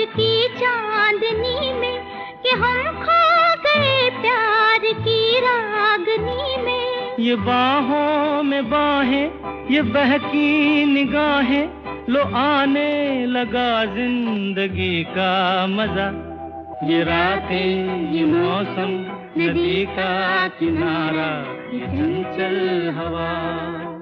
की चांदनी में कि हम खो गए प्यार की रागनी में। ये बाहों में बाहें, ये बहकी निगाहें, लो आने लगा जिंदगी का मजा। ये रातें, ये मौसम, नदी का किनारा, ये चंचल हवा।